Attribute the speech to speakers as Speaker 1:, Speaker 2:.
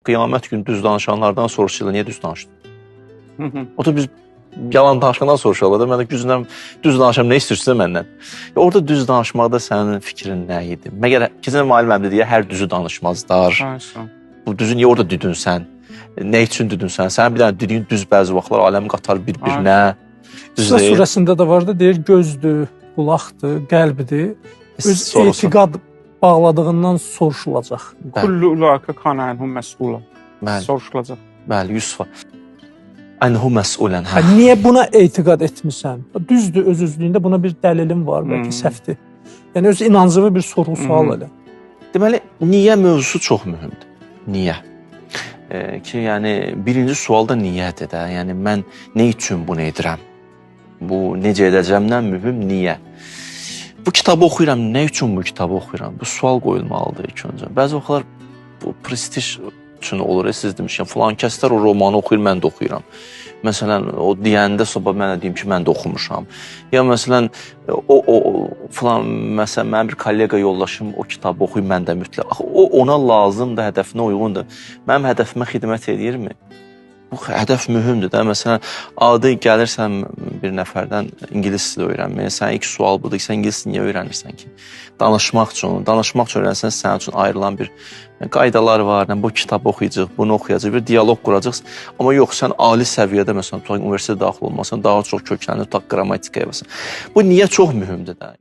Speaker 1: qiyamət günü düz danışanlardan soruşurlar, niyə düz danışdın? O da biz yalan danışandan soruşurlar da, mən də güclə düz danışam, nə istəyirsinizsə məndən? Orada düz danışmaqda sənin fikrin nə idi? Məgər keçən müəlliməm dedi, hər düzü danışmazlar. Bu düzü niyə orada düdünsən? Nə üçün düdünsən? Sənin bir dənə dediyin düz bəzi vaxtlar aləmi qatar bir-birinə.
Speaker 2: İsra surəsində də var da, deyir gözdür, qulaqdır, qəlbidir. Öz etiqad bağladığından soruşulacaq.
Speaker 3: Kullu ulaka kana anhum məs'ula. Soruşulacaq.
Speaker 1: Bəli, Yusuf. Anhu məs'ulən.
Speaker 2: Niyə buna etiqad etmirsən? Düzdür, öz-özlüyündə buna bir dəlilin var, bəlkə səhvdir. Yəni öz inancıvı bir sorğu-sual elə.
Speaker 1: Deməli, niyə mövzusu çox mühümdür. Niyə? Ki, yəni birinci sualda niyyədir də. Yəni mən nə üçün bunu edirəm? Bu necə edəcəmdən mühüm niyə? Bu kitabı oxuyuram, nə üçün bu kitabı oxuyuram? Bu sual qoyulmalıdır ilk öncə. Bəzi vaxtlar bu prestij üçün olur. Siz demişkən, filan kəslər o romanı oxuyur, mən də oxuyuram. Məsələn, o deyəndə sabah mən də deyim ki, mən də oxumuşam. Ya məsələn, filan, məsələn, mənim bir kollega yoldaşım o kitabı oxuyur, mən də mütləq. O ona lazımdır, hədəfinə uyğundur. Mənim hədəfimə xidmət edirmi? Bu hədəf mühümdür də. Məsələn, adı gəlirsən bir nəfərdən ingilis dili öyrənməyə. Sən ilk sual budur ki, sən ingilis dili niyə öyrənirsən ki? Danışmaq üçün öyrənsən, sənin üçün ayrılan bir qaydalar var. Bu kitabı oxuyacaq, bunu oxuyacaq, bir dialoq quracaq. Amma yox, sən ali səviyyədə, məsələn, universitetə daxil olmasan, daha çox köklənir, qrammatikaya basan. Bu niyə çox mühümdür də?